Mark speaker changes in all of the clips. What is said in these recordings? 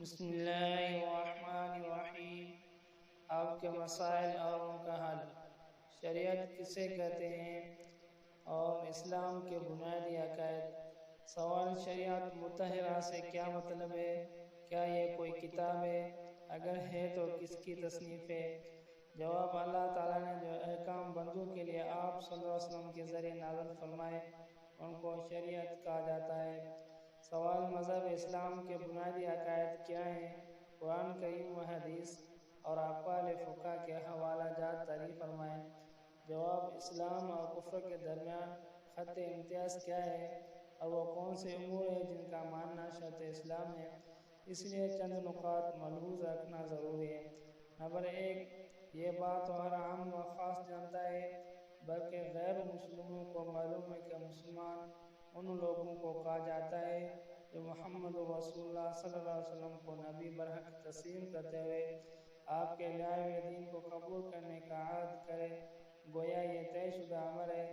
Speaker 1: بسم اللہ الرحمن الرحیم۔ آپ کے مسائل اور ان کا حل۔ شریعت کسے کہتے ہیں اور اسلام کے بنیادی عقائد۔ سوال: شریعت مطہرہ سے کیا مطلب ہے؟ کیا یہ کوئی کتاب ہے؟ اگر ہے تو کس کی تصنیف ہے؟ جواب: اللہ تعالیٰ نے جو احکام بندوں کے لیے آپ صلی اللہ علیہ وسلم کے ذریعے نازل فرمائے ان کو شریعت کہا جاتا ہے۔ سوال: مذہب اسلام کے بنیادی عقائد کیا ہیں؟ قرآن کریم و حدیث اور اقوال فقہا کے حوالہ جات تعریف فرمائیں۔ جواب: اسلام اور کفر کے درمیان خط امتیاز کیا ہے اور وہ کون سے امور ہیں جن کا ماننا شرط اسلام ہے؟ اس لیے چند نکات ملحوظ رکھنا ضروری ہے۔ نمبر 1، یہ بات تو ہر عام و خاص جانتا ہے، بلکہ غیر مسلموں کو معلوم ہے کہ مسلمان ان لوگوں کو کہا جاتا ہے جو محمد رسول اللہ صلی اللہ علیہ وسلم کو نبی برحق تسلیم کرتے ہوئے آپ کے لائے ہوئے دین کو قبول کرنے کا عہد کرے۔ گویا یہ طے شدہ امر ہے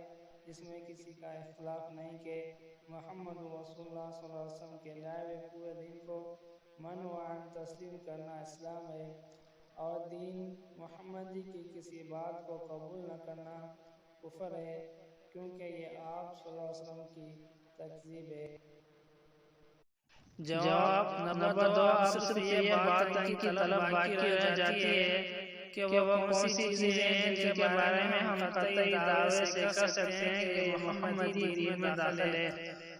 Speaker 1: جس میں کسی کا اختلاف نہیں کہ محمد رسول اللہ صلی اللہ علیہ وسلم کے لائے ہوئے پورے دین کو من و عن تسلیم کرنا اسلام ہے، اور دین محمدی کی کسی بات کو قبول نہ کرنا کفر ہے، کیونکہ یہ آپ صلی اللہ علیہ وسلم کی تکذیب ہے۔
Speaker 2: جواب: نمبر 2، اب صرف یہ بات ان کی طلب باقی رہ جاتی ہے کہ وہ کون سی چیزیں ہیں جن کے بارے میں ہم قطعی دعوے سے کر سکتے ہیں کہ یہ محمدی دین میں داخل ہے،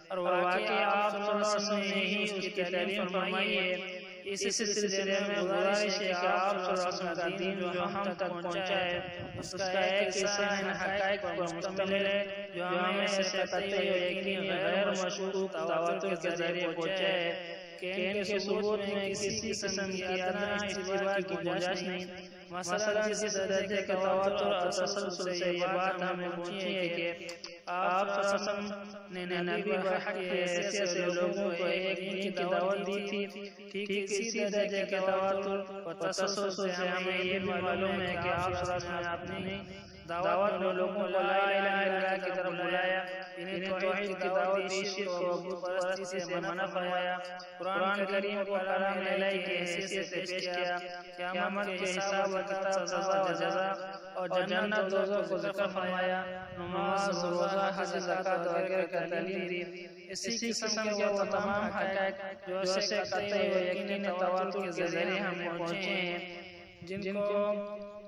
Speaker 2: اور واقعی آپ صلی اللہ علیہ وسلم نے ہی اس کی تعلیم فرمائی ہے۔ اسی سلسلے میں گزارش ہے کہ آپ صلی اللہ علیہ وسلم کا دین جو ہم تک پہنچا ہے اس کا ایک حصہ ان حقائق پر مشتمل ہے جو ہمیں سے قطعی و یقینی غیر مشکوک تواتر کے ذریعے پہنچا ہے کہ ان کے ثبوت میں کسی قسم کی ادنا اشتباہ کی گنجائش نہیں۔ مثلا جس درجے کے تواتر اور تسلسل سے یہ بات ہمیں پہنچی ہے کہ آپ صلی اللہ علیہ وسلم نے نبی برحق کی حیثیت سے لوگوں کو ایک دین کی دعوت دی تھی، ٹھیک اسی درجے کے تواتر اور تسلسل سے ہمیں یہ بھی معلوم ہے کہ آپ صلی اللہ علیہ وسلم نے اپنی دعوت میں لوگوں کو لا الہ الا اللہ کی طرف بلایا، انہیں توحید کی دعوت دی، شرک و بت پرستی سے منع فرمایا، قرآن کریم کو کلام الہی کی حیثیت سے پیش کیا، قیامت کے حساب و کتاب، سزا و جزا اور جنت و دوزخ کو ذکر فرمایا، نماز، روزہ، حج، زکوٰۃ وغیرہ کی تعلیم دی۔ اسی قسم کے وہ تمام حقائق جو اسے قطعی و یقینی تواتر کے ذریعے ہمیں پہنچے ہیں، جن کو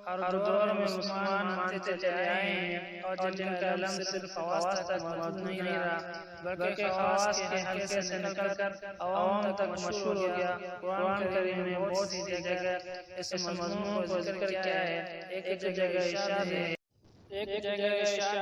Speaker 2: ہر دور میں مسلمان مانتے چلے آئے ہیں اور جن کا علم صرف خواص تک محدود نہیں رہا بلکہ خواص کے حلقے سے نکل کر عوام تک مشہور ہو گیا۔ قرآن کریم نے بہت سی جگہ اس مضمون کو ذکر کیا ہے۔ ایک جگہ ارشاد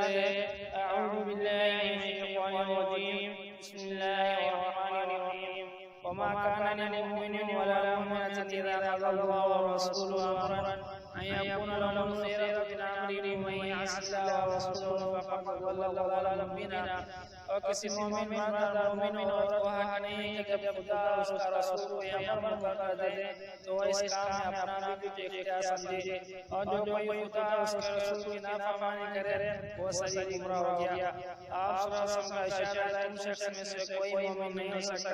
Speaker 2: ہے
Speaker 1: اعوذ باللہ من الشیطان الرجیم، بسم اللہ الرحمن الرحیم، وما كان لمؤمن ولا مؤمنة إذا قضى الله ورسوله أمرا أن يكون لهم الخيرة من أمرهم، ومن يعص الله ورسوله فقد ضل ضلالا مبينا۔ اور کسی مومن مرد اور مومن عورت کو حق نہیں ہے کہ جب خدا اور اس کا رسول کوئی امر مقرر کر دے تو وہ اس کام میں اپنا بھی کچھ اختیار سمجھے، اور جو کوئی خدا اور اس کے رسول کی نافرمانی کرے وہ صحیح گمراہ ہو گیا۔ آپ صلی اللہ علیہ وسلم کا ارشاد ہے، تم شخص میں سے کوئی مومن نہیں ہو سکتا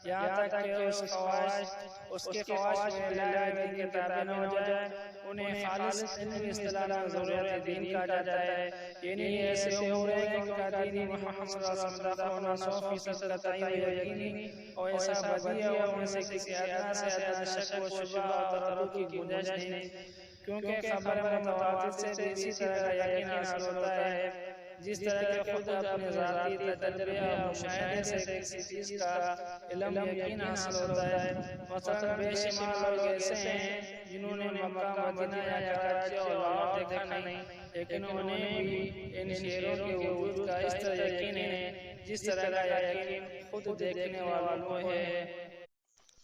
Speaker 1: یہاں تک کہ اس کے خواہش میں اللہ دین کے تابع نہ ہو جائے۔ انہیں خالص علمی اصطلاح میں ضرورت دین کہا جاتا ہے، یعنی یہ ایسے امور ہے کہ ان کا دین محمد صلی اللہ علیہ وسلم داخل ہونا 100% قطعی و یقینی، اور ایسا بدیع ہے ان میں سے کسی ادنا سے ادنا شک و شبہ اور تردد کی گنجائش نہیں، کیونکہ خبر متواتر سے بھی اسی طرح کا یقین حاصل ہوتا ہے جس طرح کہ خود اپنے ذاتی تجربے اور مشاہدے سے کسی چیز کا علم یقین حاصل ہوتا ہے۔ مثلا بے شمار لوگ ایسے ہیں جنہوں نے مکہ، مدینہ یا کراچی اور لاہور دیکھا نہیں، لیکن انہیں بھی ان شہروں کے وجود کا اس طرح یقین ہے جس طرح کا یقین خود دیکھنے والوں کو ہے۔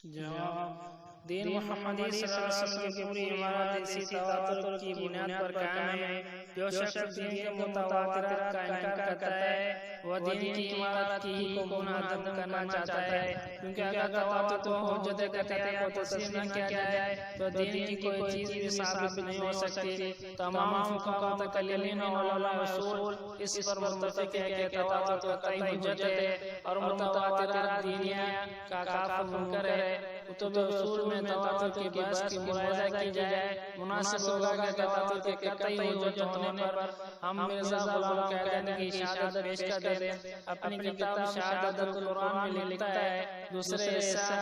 Speaker 2: جواب: دین محمدی صلی اللہ علیہ وسلم کی پوری عمارت اسی تواتر کی بنیاد پر قائم ہے۔ جو شخص دین کے متواترات کا انکار کرتا ہے وہ دین کی عمارت کی ہی کو منہدم کرنا چاہتا ہے، کیونکہ اگر تواتر کو حجت قطعیہ کو تسلیم نہ کیا جائے تو دین کی کوئی چیز بھی ثابت نہیں ہو سکتی۔ تمام فقہا، متکلمین اور علماء اصول اس پر متفق ہے کہ تواتر قطعی حجت ہے اور متواترات دینیہ کا کافر منکر ہے۔
Speaker 1: کتب اصول میں تواتر کی بحث کی ملاحظہ کی جائے، مناسب ہوگا کہ تواتر کے قطعی حجت ہونے پر ہم مرزا غلام قادیانی کی شہادت پیش کر دیں۔ اپنی کتاب شہادت القرآن میں لکھتا ہے، دوسرے حصہ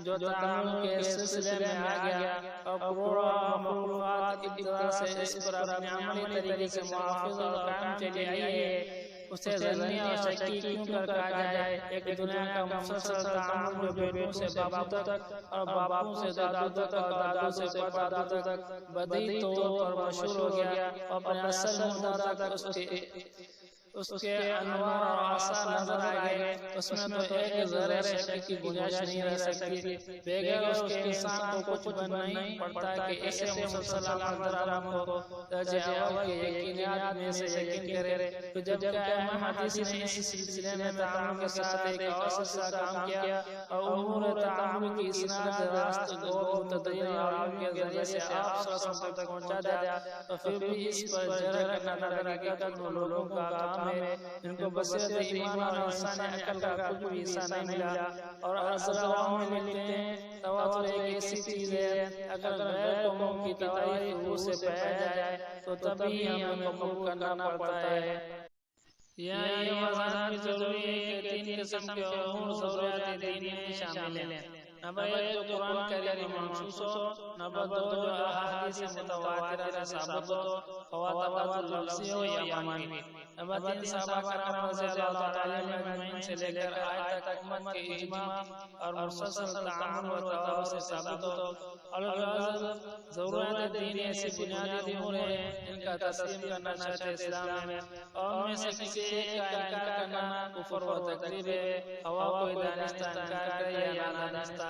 Speaker 1: جو تعامل کے سلسلے میں آ گیا اور کروڑوں مخلوقات ابتدا سے اس پر اپنے عملی طریقے سے محافظ اور قائم چلی آئی ہے، اسے ظنی اور شکی کیوں کر کہا جائے؟ ایک دنیا کا مسلسل تعامل جو بیٹوں سے باپوں تک اور باپوں سے دادوں تک اور دادوں سے پردادوں تک بدیہی طور پر مشہور ہو گیا اور اپنے اصل مدعا تک اس کے انوار اور آثار نظر آئے گئے، اس میں تو ایک ذرہ شک کی گنجائش نہیں رہ سکتی۔ بغیر اس کے انسان کو کچھ بن نہیں پڑتا کہ ایسے مسلسل عمدران کو درجہ اول کے یقینیات میں سے یقین کرے۔ تو جب کہ امام حدیث نے اس سلسلے میں تعامل کے ساتھ ایک اور سلسلہ کام کیا اور امور تعامل کی اسناد راست گو متدین اور عالم کے ذریعے سے آپ صلی اللہ علیہ وسلم تک پہنچا دیا، تو پھر بھی اس پر جرح کرنا حقیقت ان لوگوں کا کام ہے جن کو بصیرت ایمان اور انسانی عقل کا کچھ بھی حصہ نہیں ملا۔ اور ازراؤں میں لکھتے ہیں، تواتر ایک ایسی چیز ہے اگر غیر قوموں کی تواریخ روح سے پایا جائے تو تبھی ہمیں قبول کرنا پڑتا ہے۔ یہاں یہ وضاحت بھی ضروری ہے کہ تین قسم کے امور ضروریات دین میں شامل ہیں۔ نمبر ایک جو قرآن کریم منصوص ہو، نمبر دو جو احادیث متواترہ سے ثابت ہو، خواہ لفظی ہو یا معنوی۔ نمبر تین صحابہ کرام رضی اللہ تعالیٰ عنہم اجمعین سے لے کر آج تک امت کے اجماع اور مسلسل تعامل و تواتر سے ثابت ہو۔ الغرض ضروریات دین ایسی بنیادی امور ہیں جن کا تسلیم کرنا شرط اسلام ہے، اور ان میں سے کسی ایک کا انکار کرنا کفر و تکذیب ہے، خواہ کوئی دانستہ انکار کرے یا نادانستہ،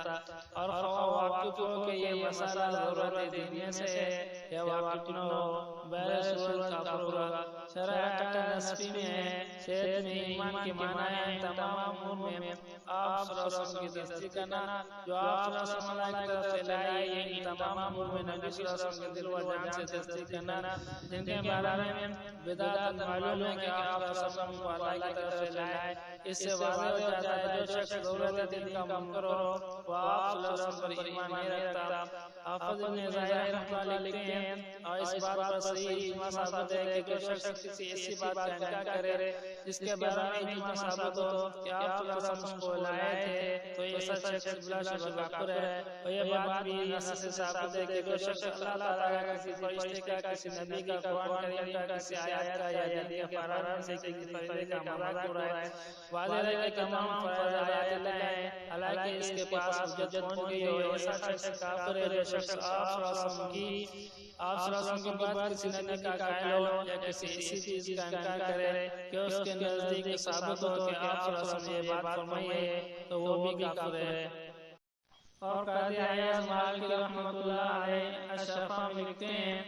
Speaker 1: اور خواہ واقف ہو کہ یہ مسئلہ ضرورت دین میں سے ہے یا واقف نہ ہو، بہر صورت کافر ہوگا۔ شرع عقیدہ نسبی میں ہے، شریعت میں ایمان کے معنی ہیں تمام امور میں آپ صلی اللہ علیہ وسلم کی تصدیق کرنا، جو آپ صلی اللہ علیہ وسلم کی طرف سے لائی گئی ان تمام امور میں نبی صلی اللہ علیہ وسلم کے دل و جان سے تصدیق کرنا، جن کے بارے میں بدعت معلوم ہے کہ آپ صلی اللہ علیہ وسلم کو اللہ کی طرف سے لائے۔ اس سے واضح ہو جاتا ہے جو شخص ضرورت دین کا منکر ہو وہ آپ صلی اللہ علیہ وسلم پر ایمان نہیں رکھتا۔ حافظ ابن ظاہر رحمۃ اللہ لکھتے ہیں، اور اس بات پر صحیح اجماع ثابت ہے کہ جو شخص کسی ایسی بات کا انکار کرے جس کے بارے میں اجماع ثابت ہو کہ آپ صلی اللہ علیہ وسلم کو لائے تھے تو ایسا شخص بلا شبہ کافر ہے۔ اور یہ بات بھی نص سے ثابت ہے کہ جو شخص اللہ تعالیٰ کا کسی فرشتے کا، کسی نبی کا، قرآن کریم کا، کسی آیات کا یا دین کے فرائض میں سے کسی فرض کا مذاق اڑائے، واضح ہے کہ تمام فرائض آیات اللہ ہیں، حالانکہ اس کے پاس حجت پہنچ گئی ہو، ایسا شخص کافر ہے۔ جو شخص آپ صلی اللہ علیہ وسلم کی بعد کسی نبی کا قائل ہو یا کسی ایسی چیز کا انکار کرے کہ اس کے نزدیک ثابت ہو کہ آپ صلی اللہ علیہ وسلم نے یہ بات فرمائی ہے تو وہ بھی کافر ہے۔ اور قاضی ایاز مالکی رحمۃ اللہ علیہ الشفا میں لکھتے ہیں،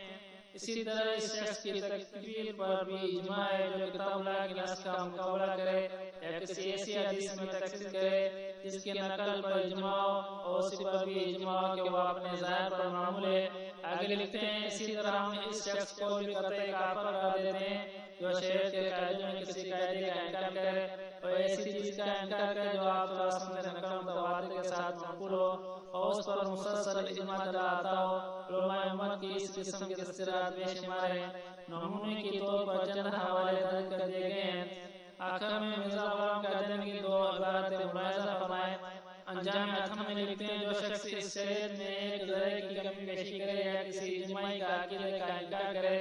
Speaker 1: اسی طرح اس شخص کی تکفیر پر بھی اجماع ہے جو کتاب اللہ کی نص کا مقابلہ کرے یا کسی ایسی حدیث میں تکذیب کرے جس کی نقل پر اجماع ہو اور اسی پر بھی اجماع ہو کہ وہ اپنے ظاہر پر معمول ہے۔ آگے لکھتے ہیں، اسی طرح ہم اس شخص کو بھی قطعی کافر قرار دیتے ہیں جو شریعت کے قاعدوں میں کسی قاعدے کا انکار کرے اور ایسی چیز کا انکار کرے جو آپ صلی اللہ علیہ وسلم سے نقل متواتر کے ساتھ منقول ہو اور اس پر مسلسل اجماع چلا آتا ہو۔ علماء امت کی اس قسم کے تفسیرات بے شمار ہیں، نمونے کے طور پر چند حوالے درج کر دیے گئے ہیں۔ آخر میں مرزا غلام قادیانی کی دو عبارتیں ملاحظہ فرمائیں۔ انجام اتم میں لکھتے ہیں، جو شخص اس شریعت میں ایک ذرے کی کمی بیشی کرے یا کسی اجماعی کا عقیدے کا انکار کرے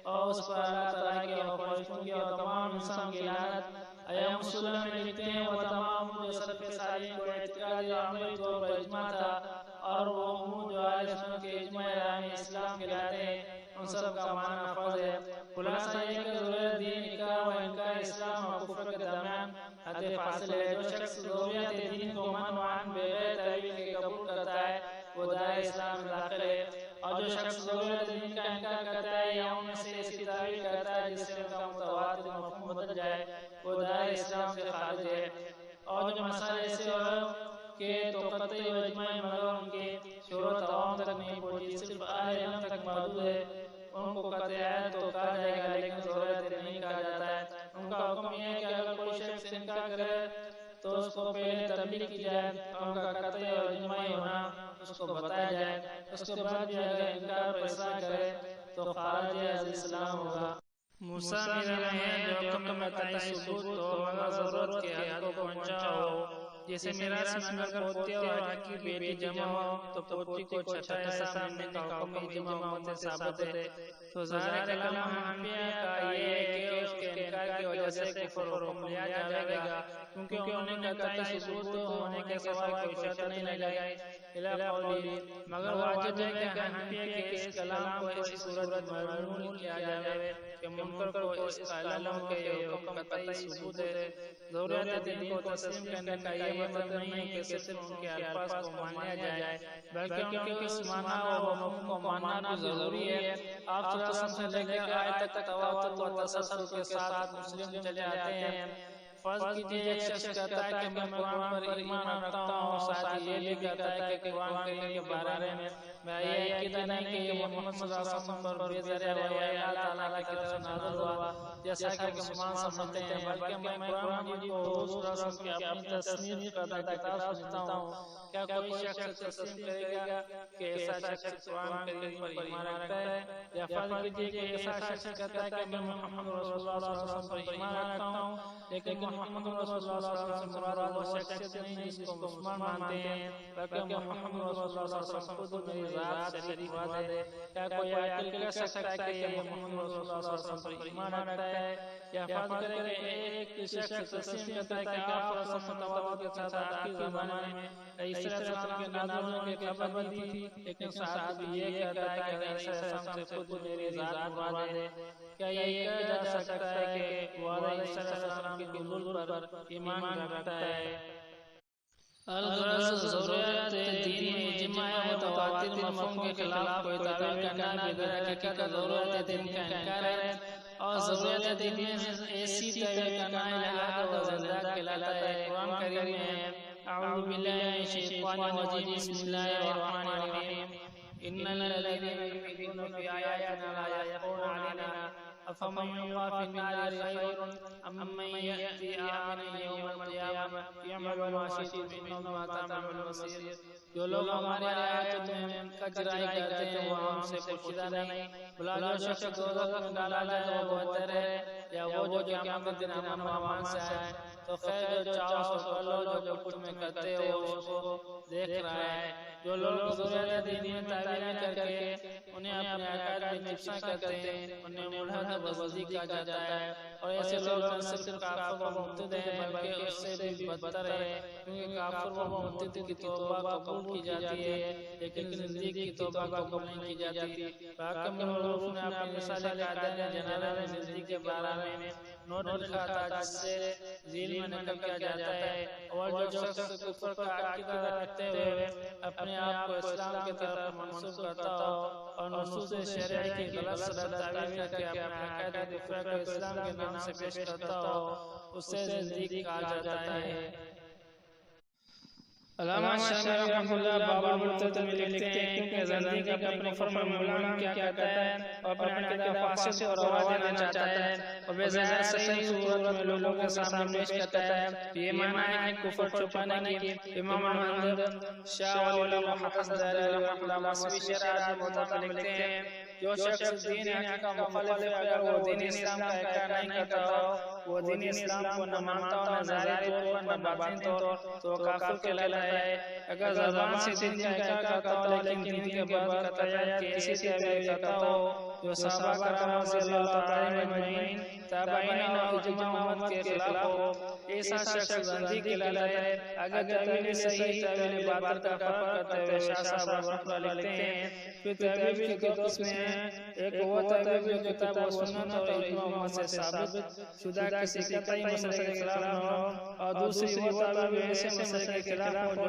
Speaker 1: اور اس پر اللہ تعالیٰ کی اور فرشتوں کی اور تمام انسان کی لعنت۔ ایام السلم میں لکھتے ہیں، وہ تمام جو سلف صالحین کو اعتقادی اور عملی طور پر اجماع تھا اور وہ امور جو اہل سنت کے اجماع راہ اسلام کہلاتے ہیں ان سب کا معنی نفذ ہے۔ خلاصہ یہ کہ ضروریات دین اقرار و انکار اسلام اور کفر کے درمیان حد فاصل ہے۔ جو شخص ضروریات دین کو من وعن بغیر تعویل کے قبول کرتا ہے وہ دائرۂ اسلام میں داخل ہے، اور جو شخص ضروریات دین کا انکار کرتا ہے یا ان میں سے ایسی تعویل کرتا ہے جس سے ان کا متواتر مفہوم بدل جائے وہ دائرۂ اسلام سے خارج ہے۔ اور جو مسائل ایسے ہو کہ تو قطعی و اجماعی مگر ان کی شہرت عوام تک نہیں پہنچی، صرف اہل علم تک محدود ہے، ان کو قطعیت تو کہا جائے گا لیکن ضرورت نہیں کہا جاتا ہے۔ ان کا حکم یہ ہے کہ اگر کوئی شخص انکار کرے تو اس کو پہلے تبلیغ کی جائے اور ان کا قطعی اور اجماعی ہونا اس کو بتایا جائے. اس کے بعد بھی اگر انکار پر اصرار کرے تو خارج از اسلام ہوگا.
Speaker 2: موسیٰ میرا ہے جو حکم میں قطعی ثبوت ہو مگر ضرورت کے حد کو پہنچا ہو. جیسے میراث میں اگر پوتے اور حق کی بیٹی جمع ہو تو پوتی کو چھٹا حصہ ملنے کا حکم اجماع امت سے ثابت ہے. تو ظاہر کلام حنفیہ کا یہ ہے کہ اس کے انکار کی وجہ سے کفر حکم لیا جائے گا کیونکہ انہوں نے قطعی ثبوت ہونے کے سوائے کوئی شرط نہیں لگائی الا قولی. مگر واجب ہے کہ حنفیہ کے اس کلام کو ایسی صورت مرمول کیا جائے کہ منکر کو اس کا علم ہو کہ یہ حکم قطعی ثبوت ہے. ضروریات دین کو تسلیم کرنے کا یہ مطلب نہیں ہے کہ صرف ان کے الفاظ کو مان لیا جائے بلکہ ان کے اس معنی و مفہوم کو ماننا بھی ضروری ہے. آپ صلی اللہ علیہ وسلم سے لے کر آج تک تواتر و تسلسل کے ساتھ مسلم چلے آتے ہیں. فرض کیجئے ایک شخص کہتا ہے کہ میں قرآن پر ایمان رکھتا ہوں اور ساتھ یہ بھی کہتا ہے کہ قرآن کریم کے بارے میں یہ عقیدہ نہیں کہ یہ محمد صلی اللہ علیہ وسلم پر بے ذریعہ وحی اللہ تعالیٰ کی طرف سے نازل ہوا جیسا کہ مسلمان سمجھتے ہیں بلکہ میں قرآن مجید کو حضور صلی اللہ علیہ وسلم کی اپنی تصنیف کردہ کتاب سمجھتا ہوں. کیا کوئی شخص تسلیم کرے گا کہ ایسا شخص قرآن کریم پر ایمان رکھتا ہے؟ یا فرض کیجئے کہ ایسا شخص کہتا ہے کہ میں محمد رسول اللہ صلی اللہ علیہ وسلم پر ایمان رکھتا ہوں لیکن محمد رسول اللہ صلی اللہ علیہ وسلم سے مراد وہ شخص نہیں جس کو مسلمان مانتے ہیں بلکہ محمد رسول اللہ صلی اللہ علیہ وسلم خود میری ذات شریف مراد ہے. کیا کوئی عاقل کہہ سکتا ہے کہ یہ محمد رسول اللہ صلی اللہ علیہ وسلم پر ایمان رکھتا ہے؟ یا فرض کرے کہ ایک شخص تسلیم کرتا ہے کہ آپ صلی اللہ علیہ وسلم تواتر کے ساتھ آخری زمانے میں عیسی علیہ السلام کے نازل ہونے کی خبر دی تھی لیکن ساتھ بھی یہ کہتا ہے کہ عیسی علیہ السلام سے خود میری ذات مراد ہے. کیا یہ کہا جا سکتا ہے کہ وہ عیسی علیہ السلام کے نزول پر ایمان رکھتا ہے؟ الغرض ضروریات دین میں اجماع متواتر مفہوم کے خلاف کوئی تعویل کرنا بدر حقیقت ضروریات دین کا انکار ہے اور ضروریات دین میں ایسی تعویل کرنا الہاد و زندہ کہلاتا ہے. قرآن کریم میں اعوذ باللہ من الشیطان الرجیم بسم اللہ الرحمن الرحیم ان الذین یلحدون فی آیاتنا لا یخفون علینا افمن یلقی فی النار خیر ام من یأتی آمنا یوم القیامہ یعمل ما شئتم ان اللہ بما تعملون بصیر. جو لوگ ہماری آیاتوں میں کجرائی کرتے ہیں وہ ہم سے پوچھتا نہیں بلا جو شخص دوزخ میں ڈالا جائے وہ بہتر ہے یا وہ جو قیامت دن امن و امان سے آئے. تو خیر جو چاہو سو کر لو جو کچھ میں کرتے ہو اس کو دیکھ رہا ہے. جو لوگ ضروریات دین میں تعویلیں کر کے انہیں اپنے عقائد میں چپساں کرتے ہیں انہیں ملحد و بزدی کہا جاتا ہے. اور ایسے لوگ نہ صرف کافر و مرتد ہیں بلکہ اس سے بھی بدتر ہے کیونکہ کافر و مرتد کی توبہ قبول کی جاتی ہے لیکن زندگی کی توبہ قبول نہیں کی جاتی. حاکم معروف نے اپنی رسالہ قاعدہ جنازہ میں زندگی کے بارے میں نوٹ لکھا تھا جس سے ذیل میں نقل کیا جاتا ہے. اور جو شخص کفر کا عقیدہ رکھتے ہوئے اپنے آپ کو اسلام کی طرف منسوب کرتا ہو اور نصوص شرعی کی غلط صدر تعویل کر کے اپنے عقیدہ کفر کو اسلام کے نام سے پیش کرتا ہو اسے زندگی کہا جاتا ہے. علامہ شامی رحمہ اللہ باب المرتد میں لکھتے ہیں کیونکہ زندگی اپنے کفر میں ملام کیا کرتا ہے اور اپنے عقیدہ فاسد اور روا دینا چاہتا ہے اور بے ظاہر صحیح صورت میں لوگوں کے سامنے پیش کرتا ہے. یہ معنی ہے کہ کفر چھپانے کی امام احمد شاہ ولی اللہ حسداری رحمہ اللہ مسوی شرعات مطلق لکھتے ہیں جو شخص دین حق کا مخالف ہے اگر وہ دین اسلام کا اقرار نہیں کرتا ہو وہ دین اسلام کو نہ مانتا ہو نہ ظاہری طور پر نہ باطنی طور تو کافر کہلاتا ہے. اگر زبان سے دین کا اقرار کرتا ہو لیکن دین کے بعد قطعیات کی ایسی تعویل کرتا ہو جو صحابہ کرام رضی اللہ تعالی مجمعین تابعین اور اجماع امت کے خلاف ہو ایسا شخص زندیق کہلاتا ہے. اگر تعویل صحیح تعویل باطل کا فرق کرتے ہوئے شاہ صاحب رحمۃ اللہ لکھتے ہیں پھر تعویل کی دو قسمیں ہیں. ایک وہ تعویل جو کتاب و سنت اور اجماع امت سے ثابت شدہ کسی قطعی مسئلے کے خلاف نہ ہو اور دوسری وہ تعویل ایسے مسئلے کے خلاف ہو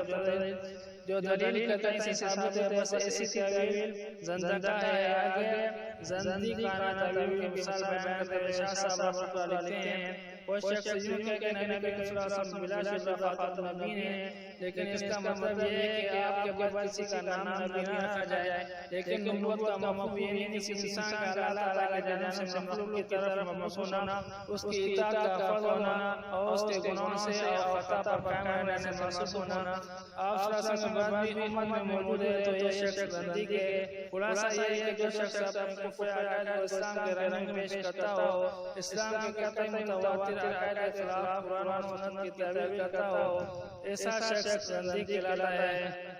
Speaker 2: جو دلیل قطعی سے ثابت ہے بس ایسی تعویل زندگا ہے. آگے زندیقانہ تعویل کی مثال بیان کرتے ہوئے شاہ صاحب رحمۃ اللہ لکھتے ہیں وہ شخص یوں کہ نبی کریم صلی اللہ علیہ وسلم بلا شبہ خاتم النبیین ہے
Speaker 1: لیکن اس کا مطلب یہ ہے کہ آپ کے بعد کسی کا نام نبی نہ رکھا جائے، لیکن نبوت کا مفہوم یہ نہیں کہ انسان کا اللہ تعالیٰ کی جانب سے مخلوق کی طرف مبعوث ہونا، اس کی اطاعت کا فرض ہونا اور اس کے گناہوں سے اور خطا پر قائم رہنے سے معصوم ہونا۔ آپ صلی اللہ علیہ وسلم کے بعد بھی امت میں موجود ہے تو یہ شخص زندیق ہے۔ خلاصہ یہ ہے کہ جو شخص اپنے کفر عقائد کو اسلام کے رنگ میں پیش کرتا ہو، اسلام کے قطعی متواتر عقائد کے خلاف قرآن و سنت کی تعویل کرتا ہو، ایسا شخص زندیق کہلاتا ہے۔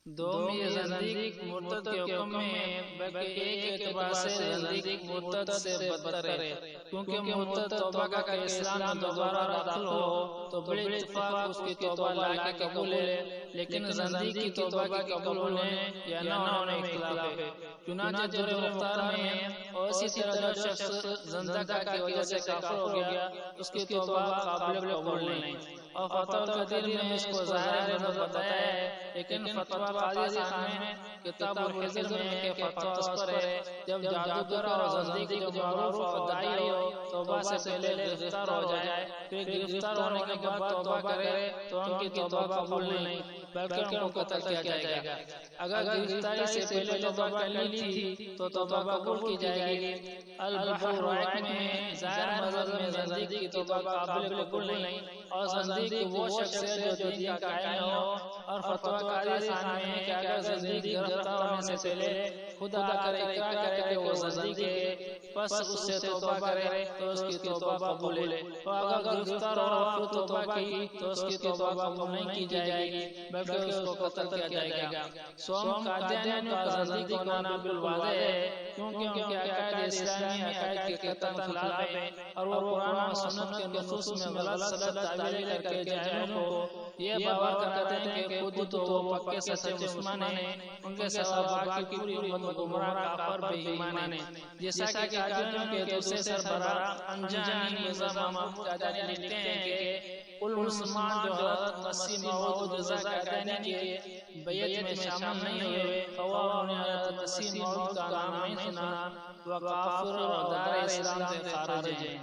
Speaker 2: دوم یہ زندیق مرتد کے حکم میں بلکہ ایک اعتبار سے زندیق مرتد سے بدتر ہے، کیونکہ مرتد توبہ کا کہ اسلام میں دوبارہ داخل ہو تو بڑے اتفاق اس کی توبہ لا کے قبول ہے، لیکن زندیق کی توبہ کے قبول ہونے یا نہ ہونے میں اختلاف ہے۔ چنانچہ دور مختار میں اور اسی طرح جو شخص زندقہ کی وجہ سے کافر ہو گیا اس کی توبہ قابل قبول نہیں، اور فتویٰ القدیر میں اس کو ظاہر مرتد بتایا ہے، لیکن فتویٰ قاضی خان میں کتاب الحجر میں کہ فتویٰ اس پر ہے جب جادوگر اور زندیق جو معروف اور داعی ہو توبہ سے پہلے گرفتار ہو جائے، پھر گرفتار ہونے کے بعد توبہ کرے تو ان کی توبہ قبول نہیں بلکہ ان کو قتل کیا جائے گا۔ اگر گرفتاری سے پہلے توبہ کر لی تھی تو توبہ قبول کی جائے گی۔ البحر الرائق میں ظاہر مذہب میں زندیق کی توبہ قابل قبول نہیں، اور زندیق وہ شخص ہے جو دین کا قائل ہو، اور فتویٰ قاضی خان میں ہے کہ اگر زندیق گرفتار ہونے سے پہلے خدا کر اقرار کرے کہ وہ زندیق ہے پس اس سے توبہ کرے تو اس کی توبہ قبول ہے، اور اگر گرفتار ہو پھر توبہ کی تو اس کی توبہ قبول نہیں کی جائے گی بلکہ اس کو قتل کیا جائے گا۔ سوم قادیانیوں کا زندیق ہونا بالکل واضح ہے، کیونکہ ان کے عقائد اسلامی عقائد کے قطعاً خلاف ہے، اور وہ قرآن و سنت کے نصوص میں غلط سلط تعویل کر کے جاہلوں کو یہ باور کراتے ہیں کہ خود تو وہ پکے سچے مسلمان ہیں، ان کے سوا باقی پوری امت گمراہ کافر بے ایمان ہے۔ جیسا کہ قادیانیوں کے دوسرے سربراہ انجانی مرزا محمود قادیانی لکھتے ہیں کہ کل مسلمان جو حضرت مسیح موعود رضا قادیانی کے بیعت میں شامل نہیں ہوئے، خواہ انہیں حضرت مسیح موعود کا نام نہیں سنا، وہ کافر اور دار اسلام سے خارج ہیں۔